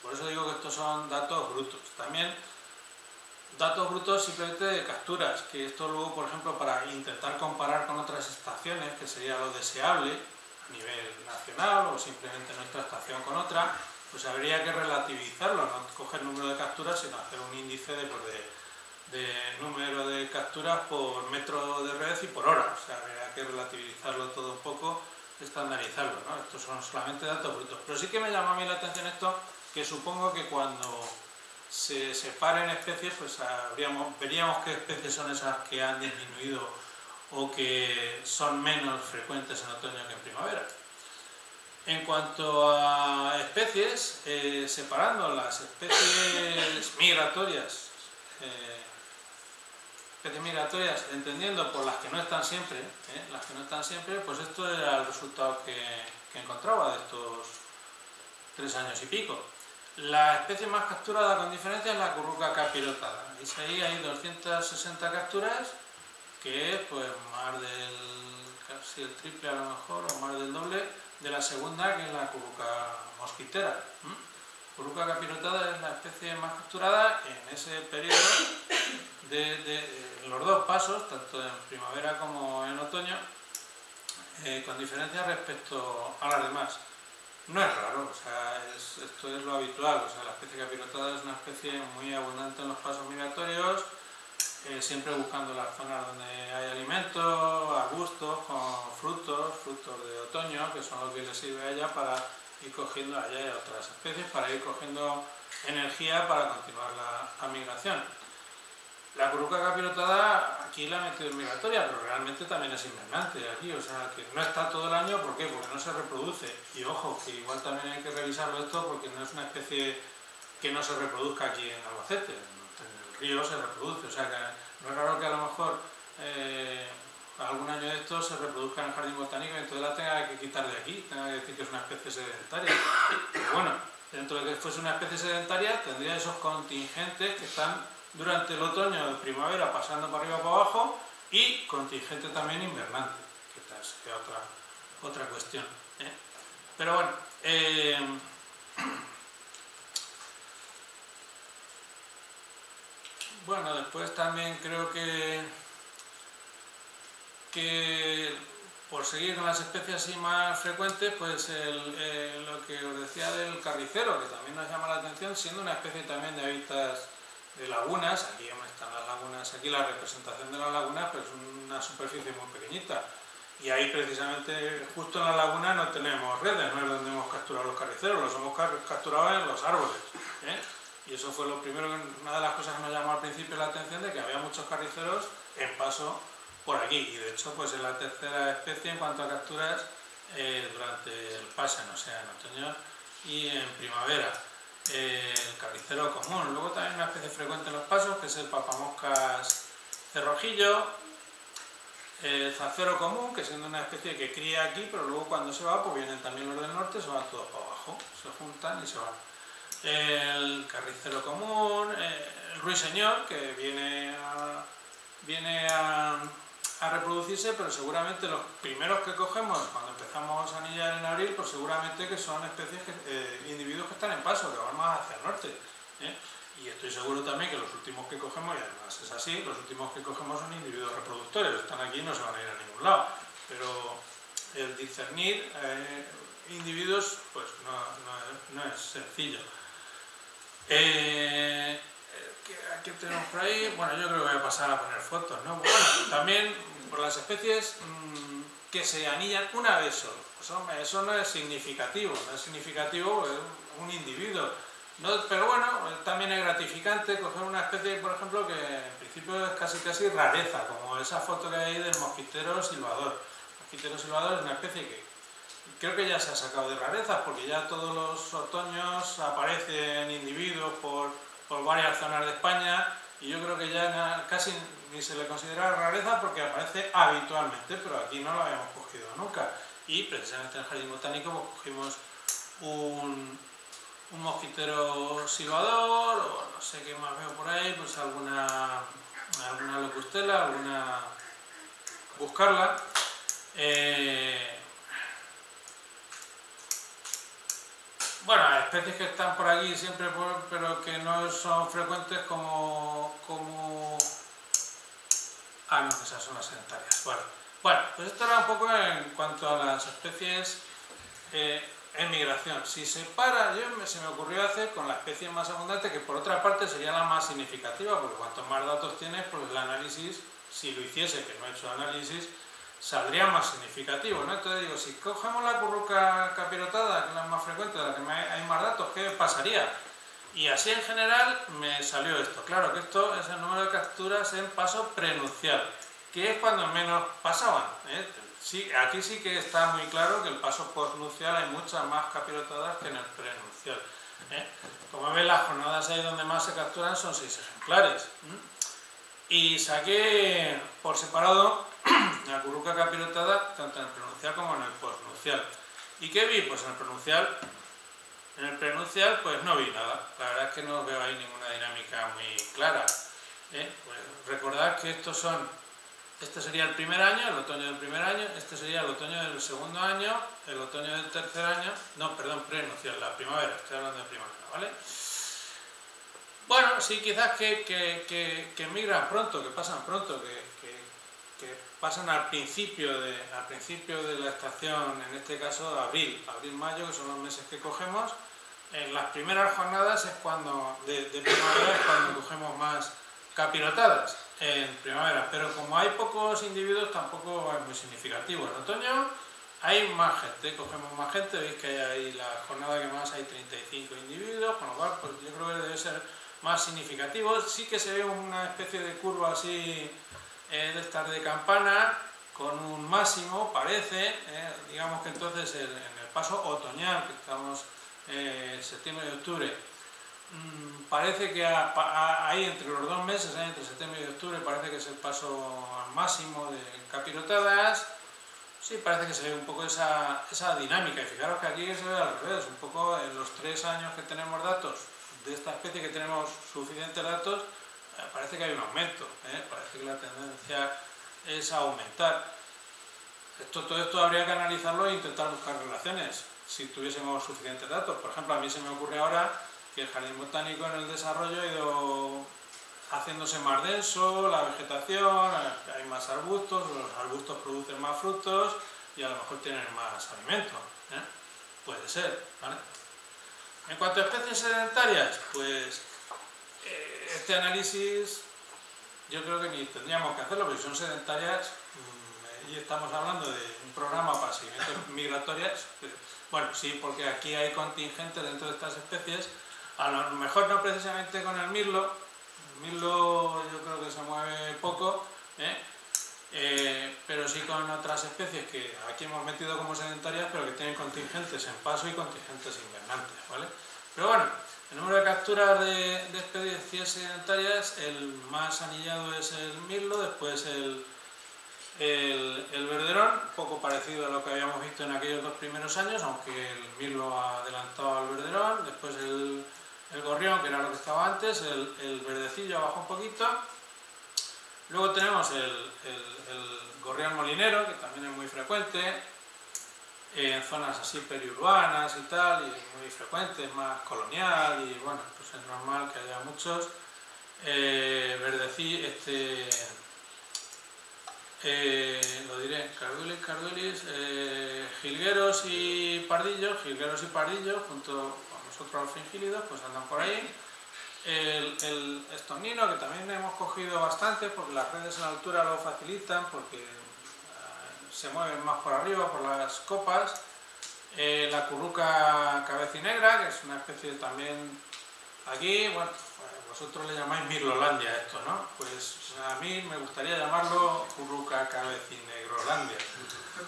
Por eso digo que estos son datos brutos. También datos brutos simplemente de capturas, que esto luego, por ejemplo, para intentar comparar con otras estaciones, que sería lo deseable a nivel nacional o simplemente nuestra estación con otra, pues habría que relativizarlo, no coger el número de capturas, sino hacer un índice de número de capturas por metro de red y por hora. O sea, habría que relativizarlo todo un poco, estandarizarlo, ¿no? Estos son solamente datos brutos. Pero sí que me llama a mí la atención esto, que supongo que cuando se separen especies, pues veríamos qué especies son esas que han disminuido o que son menos frecuentes en otoño que en primavera. En cuanto a especies, separando las especies migratorias, entendiendo por las que no están siempre, pues esto era el resultado que encontraba de estos 3 años y pico. La especie más capturada con diferencia es la curruca capirotada. ¿Veis ahí? Hay 260 capturas, que es pues más casi el triple a lo mejor, o más del doble de la segunda, que es la curruca mosquitera. Curruca capirotada es la especie más capturada en ese periodo en los dos pasos, tanto en primavera como en otoño, con diferencia respecto a las demás. No es raro, o sea, esto es lo habitual, o sea, la especie capirotada es una especie muy abundante en los pasos migratorios, siempre buscando las zonas donde hay alimentos, arbustos, con frutos de otoño, que son los que les sirve a ella para ir cogiendo, allá hay otras especies, para ir cogiendo energía para continuar la migración. La curruca capirotada aquí la ha metido en migratoria, pero realmente también es invernante aquí, o sea que no está todo el año. ¿Por qué? Porque no se reproduce. Y ojo, que igual también hay que revisarlo esto, porque no es una especie que no se reproduzca aquí en Albacete. En el río se reproduce, o sea que no es raro que a lo mejor algún año de estos se reproduzca en el jardín botánico y entonces la tenga que quitar de aquí, tenga que decir que es una especie sedentaria. Pero bueno, dentro de que fuese una especie sedentaria tendría esos contingentes que están durante el otoño de primavera pasando para arriba o para abajo, y contingente también invernante, que tal sería otra cuestión. Pero bueno, bueno, después también creo que por seguir con las especies así más frecuentes, pues lo que os decía del carricero, que también nos llama la atención, siendo una especie también de hábitats de lagunas. Aquí están las lagunas, aquí la representación de las lagunas, pero es una superficie muy pequeñita, y ahí precisamente justo en la laguna no tenemos redes, no es donde hemos capturado los carriceros, los hemos capturado en los árboles, y eso fue lo primero, una de las cosas que nos llamó al principio la atención, de que había muchos carriceros en paso por aquí, y de hecho pues es la tercera especie en cuanto a capturas durante el pasen, o sea en otoño y en primavera. El carricero común, luego también una especie frecuente en los pasos, que es el papamoscas cerrojillo, el zarcero común, que siendo una especie que cría aquí, pero luego cuando se va, pues vienen también los del norte, se van todos para abajo, se juntan y se van. El carricero común, el ruiseñor, que viene a reproducirse, pero seguramente los primeros que cogemos cuando empezamos a anillar en abril, pues seguramente que son especies, individuos que están en paso, que van más hacia el norte. Y estoy seguro también que los últimos que cogemos, y además es así, los últimos que cogemos son individuos reproductores, están aquí y no se van a ir a ningún lado. Pero el discernir individuos, pues no es sencillo. ¿Qué tenemos por ahí? Bueno, yo creo que voy a pasar a poner fotos, ¿no? Bueno, también por las especies que se anillan una vez solo. Pues hombre, eso no es significativo, un individuo. No, pero bueno, también es gratificante coger una especie, por ejemplo, que en principio es casi rareza, como esa foto que hay del mosquitero silbador. El mosquitero silbador es una especie que creo que ya se ha sacado de rarezas, porque ya todos los otoños aparecen individuos por varias zonas de España, y yo creo que ya casi ni se le considera rareza porque aparece habitualmente, pero aquí no lo habíamos cogido nunca. y precisamente en el jardín botánico pues, cogimos un mosquitero silbador, o no sé qué más veo por ahí, pues alguna locustela, buscarla. Bueno, hay especies que están por aquí siempre, pero que no son frecuentes como... Ah, no, esas son las sedentarias. Bueno, pues esto era un poco en cuanto a las especies en migración. Si se para, se me ocurrió hacer con la especie más abundante, que por otra parte sería la más significativa, porque cuanto más datos tienes, pues el análisis, si lo hiciese, que no he hecho análisis, saldría más significativo, ¿no? Entonces digo, si cogemos la curruca capirotada, que es la más frecuente, de la que hay más datos, ¿qué pasaría? Y así en general me salió esto. Claro que esto es el número de capturas en paso prenupcial, que es cuando menos pasaban, ¿eh? Sí, aquí sí que está muy claro que el paso postnupcial hay muchas más capirotadas que en el prenupcial, ¿eh? Como ven, las jornadas ahí donde más se capturan son 6 ejemplares. Y saqué por separado la curruca capirotada tanto en el prenupcial como en el postnupcial. ¿Y qué vi? Pues en el prenupcial pues no vi nada. La verdad es que no veo ahí ninguna dinámica muy clara, ¿eh? Pues recordad que este sería el primer año, el otoño del primer año, este sería el otoño del segundo año, el otoño del tercer año, no, perdón, prenupcial, la primavera, estoy hablando de primavera, ¿vale? Bueno, sí, quizás que migran pronto, que pasan pronto, que pasan al principio de la estación, en este caso abril-mayo, que son los meses que cogemos. En las primeras jornadas es cuando, de primavera, es cuando cogemos más capirotadas en primavera, pero como hay pocos individuos tampoco es muy significativo. En otoño hay más gente, cogemos más gente, veis que hay ahí la jornada que más hay 35 individuos, con lo cual pues yo creo que debe ser más significativo. Sí que se ve una especie de curva así de estas de campana con un máximo, parece, digamos que entonces en el paso otoñal, que estamos septiembre y octubre, parece que ahí entre los 2 meses, entre septiembre y octubre, parece que es el paso máximo de capirotadas. Sí, parece que se ve un poco esa dinámica, y fijaros que aquí se ve al revés, un poco en los 3 años que tenemos datos de esta especie, que tenemos suficientes datos, parece que hay un aumento, parece que la tendencia es a aumentar. Todo esto habría que analizarlo e intentar buscar relaciones, si tuviésemos suficientes datos. Por ejemplo, a mí se me ocurre ahora que el jardín botánico en el desarrollo ha ido haciéndose más denso, la vegetación, hay más arbustos, los arbustos producen más frutos y a lo mejor tienen más alimento, puede ser, ¿vale? En cuanto a especies sedentarias, pues este análisis yo creo que ni tendríamos que hacerlo, porque son sedentarias y estamos hablando de un programa para seguimientos migratorias. Bueno, sí, porque aquí hay contingentes dentro de estas especies, a lo mejor no precisamente con el mirlo. El mirlo yo creo que se mueve poco, pero sí con otras especies que aquí hemos metido como sedentarias, pero que tienen contingentes en paso y contingentes invernantes, ¿vale? Pero bueno, el número de capturas de especies sedentarias, el más anillado es el mirlo, después el verderón, un poco parecido a lo que habíamos visto en aquellos 2 primeros años, aunque el mirlo ha adelantado al verderón, después el gorrión, que era lo que estaba antes, el verdecillo abajo un poquito. Luego tenemos el gorrión molinero, que también es muy frecuente en zonas así periurbanas y tal, y muy frecuente, es más colonial, y bueno, pues es normal que haya muchos. Lo diré, carduelis, jilgueros y pardillos, junto con nosotros los fringílidos, pues andan por ahí. El estornino, que también hemos cogido bastante, porque las redes en altura lo facilitan, porque se mueven más por arriba, por las copas. La curruca cabecinegra, que es una especie también aquí, bueno, vosotros le llamáis mirlolandia a esto, ¿no? Pues a mí me gustaría llamarlo curruca cabecinegrolandia,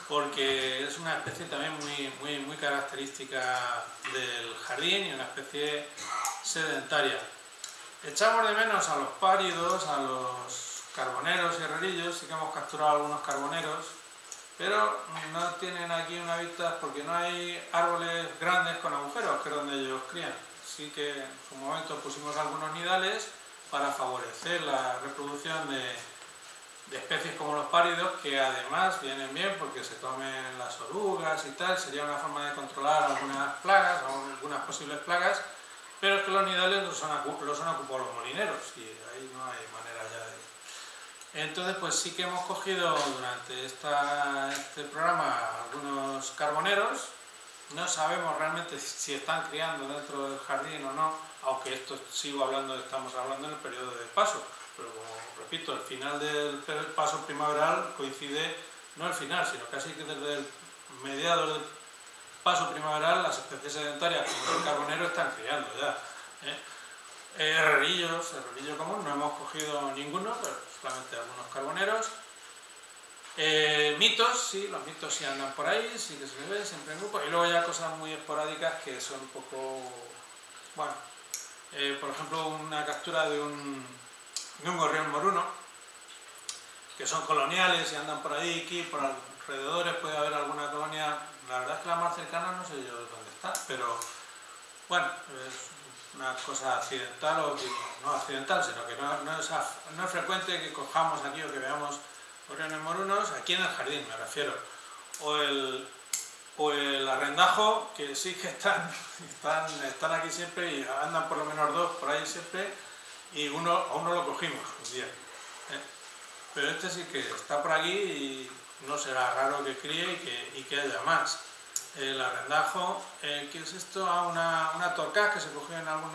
porque es una especie también muy característica del jardín y una especie sedentaria. Echamos de menos a los páridos, a los carboneros y herrerillos, sí que hemos capturado algunos carboneros, pero no tienen aquí un hábitat porque no hay árboles grandes con agujeros, que es donde ellos crían. Así que en su momento pusimos algunos nidales para favorecer la reproducción de especies como los páridos, que además vienen bien porque se comen las orugas y tal. Sería una forma de controlar algunas plagas, algunas posibles plagas, pero es que los nidales los han ocupado los molineros y ahí no hay manera ya de... Entonces pues sí que hemos cogido durante este programa algunos carboneros. No sabemos realmente si están criando dentro del jardín o no, aunque esto estamos hablando en el periodo de paso, pero como repito, el final del paso primaveral coincide, no el final, sino casi que desde el mediados del paso primaveral las especies sedentarias como el carbonero están criando ya. Herrerillo común, no hemos cogido ninguno, pero solamente algunos carboneros. Mitos, sí, los mitos sí andan por ahí, sí que se les ve siempre en grupo, y luego ya cosas muy esporádicas que son un poco, bueno, por ejemplo una captura de un gorrión moruno, que son coloniales y andan por ahí, aquí por alrededores puede haber alguna colonia. La verdad es que la más cercana no sé yo dónde está, pero bueno, es una cosa accidental, o no accidental, sino que no es frecuente que cojamos aquí o que veamos gorriones morunos, aquí en el jardín me refiero, o el arrendajo, que sí que están aquí siempre y andan por lo menos dos por ahí siempre, y a uno lo cogimos un día, pero este sí que está por aquí y no será raro que críe y que haya más. El arrendajo, ¿qué es esto? Una torcaz que se cogió en algún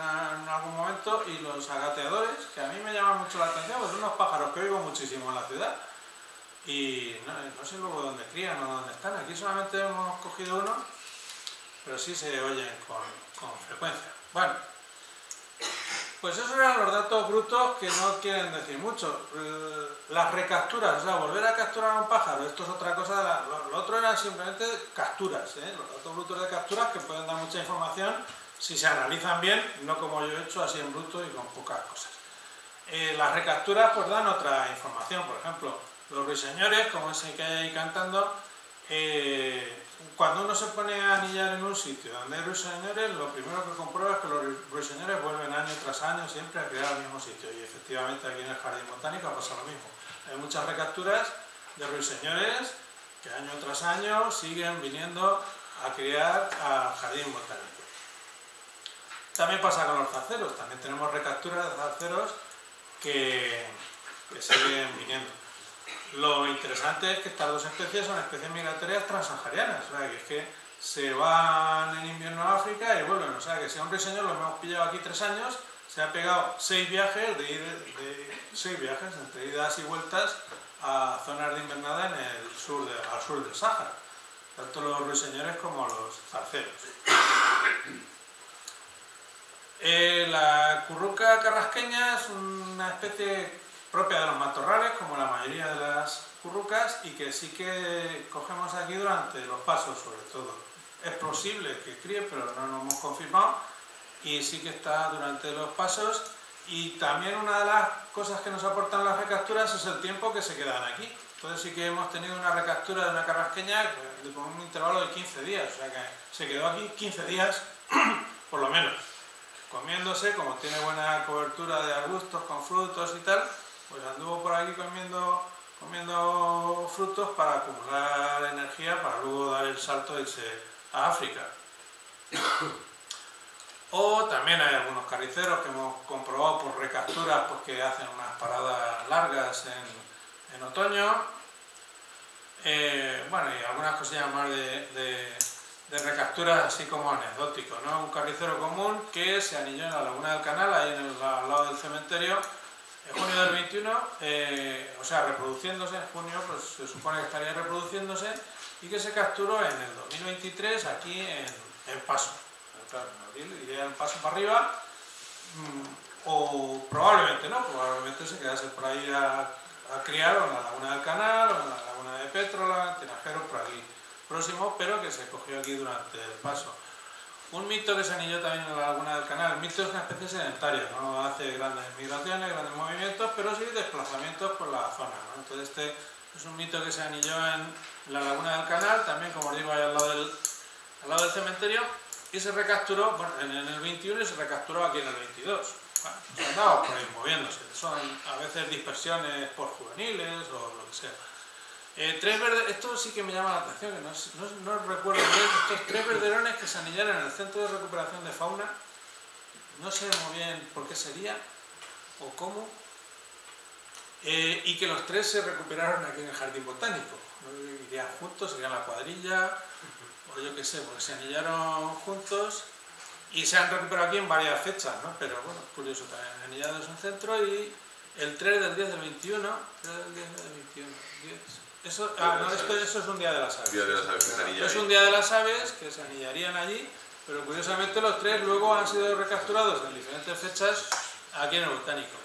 momento, y los agateadores, que a mí me llaman mucho la atención, pues son unos pájaros que oigo muchísimo en la ciudad y no sé luego dónde crían o dónde están. Aquí solamente hemos cogido uno, pero sí se oyen con frecuencia. Bueno, pues esos eran los datos brutos, que no quieren decir mucho. Las recapturas, o sea, volver a capturar a un pájaro, esto es otra cosa. Lo otro eran simplemente capturas, los datos brutos de capturas, que pueden dar mucha información si se analizan bien, no como yo he hecho, así en bruto y con pocas cosas. Las recapturas pues dan otra información. Por ejemplo, los ruiseñores, como ese que hay ahí cantando, cuando uno se pone a anillar en un sitio donde hay ruiseñores, lo primero que comprueba es que los ruiseñores vuelven año tras año siempre a criar al mismo sitio, y efectivamente aquí en el jardín botánico pasa lo mismo. Hay muchas recapturas de ruiseñores que año tras año siguen viniendo a criar al jardín botánico. También pasa con los zarceros, también tenemos recapturas de zarceros que siguen viniendo. Lo interesante es que estas dos especies son especies migratorias transsaharianas, o sea, que es que se van en invierno a África y vuelven. O sea, que si a un ruiseñor lo hemos pillado aquí 3 años, se ha pegado 6 viajes, entre idas y vueltas a zonas de invernada al sur del Sáhara, tanto los ruiseñores como los zarceros. La curruca carrasqueña es una especie propia de los matorrales, como la mayoría de las currucas, y que sí que cogemos aquí durante los pasos, sobre todo. Es posible que críe, pero no lo hemos confirmado, y sí que está durante los pasos. Y también una de las cosas que nos aportan las recapturas es el tiempo que se quedan aquí. Entonces sí que hemos tenido una recaptura de una carrasqueña con un intervalo de 15 días, o sea que se quedó aquí 15 días por lo menos, comiéndose, como tiene buena cobertura de arbustos con frutos y tal, pues anduvo por aquí comiendo frutos para acumular energía para luego dar el salto e irse a África. O también hay algunos carriceros que hemos comprobado por recapturas, pues que hacen unas paradas largas en otoño. Bueno, y algunas cosillas más de recapturas así como anecdótico, ¿no? Un carricero común que se anilló en la laguna del Canal, ahí al lado del cementerio, en junio del 21, o sea, reproduciéndose en junio, pues se supone que estaría reproduciéndose, y que se capturó en el 2023 aquí en Paso. Claro, en abril iría en Paso para arriba, o probablemente no, probablemente se quedase por ahí a criar o en la laguna del Canal, o en la laguna de Pétrola, en Tinajero, por aquí próximo, pero que se cogió aquí durante el paso. Un mito que se anilló también en la laguna del Canal. El mito es una especie sedentaria, no hace grandes migraciones, grandes movimientos, pero sí desplazamientos por la zona, ¿no? Entonces Es un mito que se anilló en la laguna del Canal, también, como os digo, ahí al lado del cementerio, y se recapturó, bueno, en el 21 y se recapturó aquí en el 22. Bueno, pues andaba por ahí moviéndose. Son a veces dispersiones por juveniles o lo que sea. Tres esto sí que me llama la atención, que no recuerdo bien, estos 3 verderones que se anillaron en el Centro de Recuperación de Fauna, no sé muy bien por qué sería o cómo, y que los 3 se recuperaron aquí en el Jardín Botánico. Irían juntos, serían la cuadrilla, o yo qué sé, porque se anillaron juntos y se han recuperado aquí en varias fechas, ¿no? Pero bueno, curioso también, anillados en centro y el 3 del 10 del 21, 3 del 10 del 21, 10. Eso, eso es un día de las aves. Día de las aves que se anilla es ahí. Un día de las aves que se anillarían allí, pero curiosamente los 3 luego han sido recapturados en diferentes fechas aquí en el Botánico.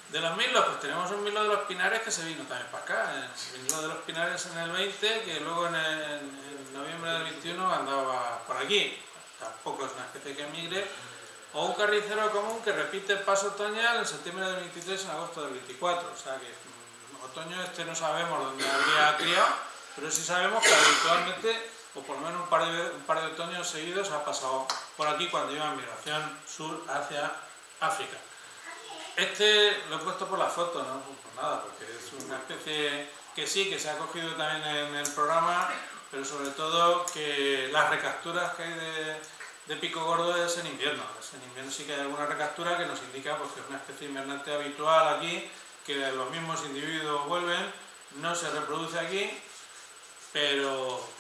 De los mirlos, pues tenemos un mirlo de los Pinares que se vino también para acá. El mirlo de los Pinares en el 20, que luego en noviembre del 21 andaba por aquí. Tampoco es una especie que migre. O un carricero común que repite el paso otoñal en septiembre del 23 y en agosto del 24. O sea que otoño no sabemos dónde habría criado, pero sí sabemos que habitualmente, o por lo menos un par de otoños seguidos, ha pasado por aquí cuando iba en migración sur hacia África. Lo he puesto por la foto, no por nada, porque es una especie que sí, que se ha cogido también en el programa, pero sobre todo que las recapturas que hay de pico gordo es en invierno. En invierno sí que hay alguna recaptura que nos indica pues, que es una especie invernante habitual aquí, que los mismos individuos vuelven, no se reproduce aquí, pero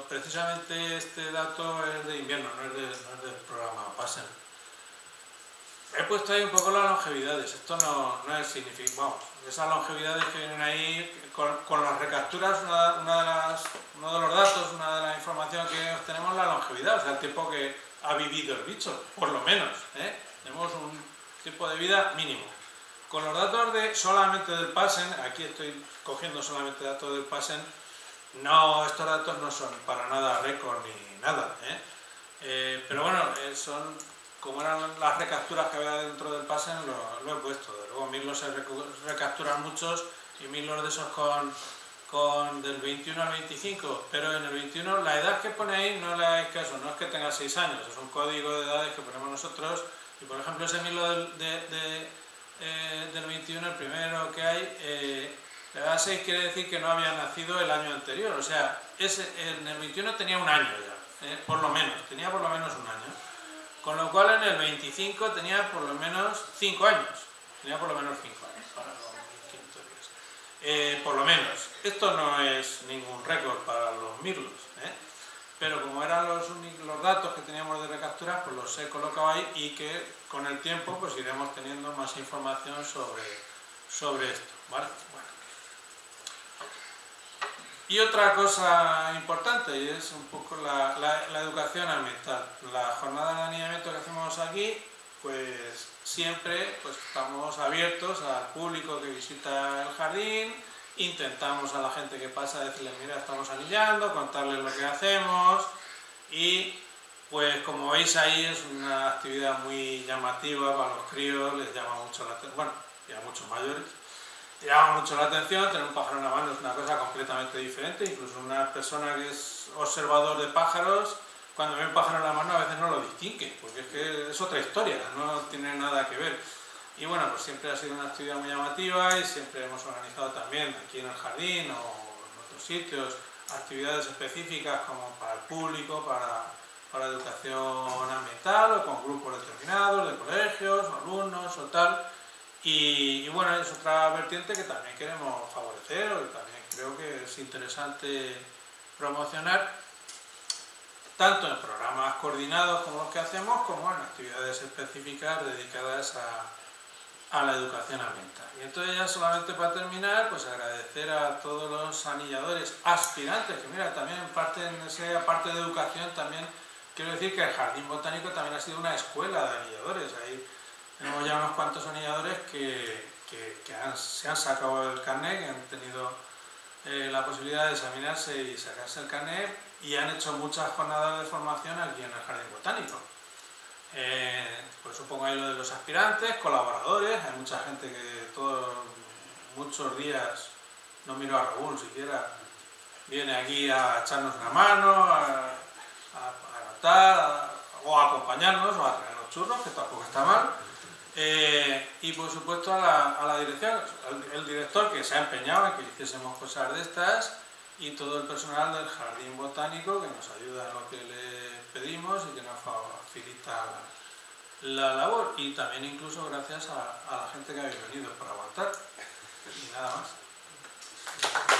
precisamente este dato es de invierno, no es del programa PASSEN. He puesto ahí un poco las longevidades, esto no es significativo, vamos, esas longevidades que vienen ahí con las recapturas, uno de los datos, una de las informaciones que obtenemos es la longevidad, o sea, el tiempo que ha vivido el bicho, por lo menos, tenemos un tiempo de vida mínimo. Con los datos solamente del PASSEN, aquí estoy cogiendo solamente datos del PASSEN, estos datos no son para nada récord ni nada, pero bueno, como eran las recapturas que había dentro del PASSEN, lo he puesto. Luego mirlos se recapturan muchos y mirlos de esos con del 21 al 25, pero en el 21 la edad que ponéis no le hagáis caso, no es que tenga 6 años, es un código de edades que ponemos nosotros y por ejemplo ese mirlo del 21, el primero que hay, la edad 6 quiere decir que no había nacido el año anterior, o sea, en el 21 tenía un año ya, por lo menos, tenía por lo menos un año. Con lo cual en el 25 tenía por lo menos 5 años. Tenía por lo menos 5 años para los 1500 días. Por lo menos. Esto no es ningún récord para los mirlos. Pero como eran los datos que teníamos de recapturas, pues los he colocado ahí y que con el tiempo pues iremos teniendo más información sobre esto. ¿Vale? Bueno. Y otra cosa importante, y es un poco la educación ambiental. La jornada de anillamiento que hacemos aquí, pues siempre pues, estamos abiertos al público que visita el jardín, intentamos a la gente que pasa decirles, mira, estamos anillando, contarles lo que hacemos, y pues como veis ahí es una actividad muy llamativa para los críos, les llama mucho la atención, bueno, y a muchos mayores. Llama mucho la atención, tener un pájaro en la mano es una cosa completamente diferente, incluso una persona que es observador de pájaros, cuando ve un pájaro en la mano a veces no lo distingue, porque es que es otra historia, no tiene nada que ver. Y bueno, pues siempre ha sido una actividad muy llamativa y siempre hemos organizado también aquí en el jardín o en otros sitios actividades específicas como para el público, para educación ambiental o con grupos determinados de colegios, o alumnos o tal. Y bueno, es otra vertiente que también queremos favorecer o que también creo que es interesante promocionar, tanto en programas coordinados como los que hacemos, como en actividades específicas dedicadas a la educación ambiental. Y entonces ya solamente para terminar, pues agradecer a todos los anilladores aspirantes, que mira, también en esa parte de educación también quiero decir que el Jardín Botánico también ha sido una escuela de anilladores. Ahí tenemos ya unos cuantos anilladores que se han sacado el carnet, que han tenido la posibilidad de examinarse y sacarse el carnet y han hecho muchas jornadas de formación aquí en el Jardín Botánico. Pues supongo ahí lo de los aspirantes, colaboradores, hay mucha gente que muchos días no miro a Raúl siquiera, viene aquí a echarnos una mano, a anotar, o a acompañarnos, o a traernos churros, que tampoco está mal. Y por supuesto a la dirección, el director que se ha empeñado en que hiciésemos cosas de estas, y todo el personal del Jardín Botánico que nos ayuda en lo que le pedimos y que nos facilita la labor, y también incluso gracias a la gente que habéis venido por aguantar. Y nada más.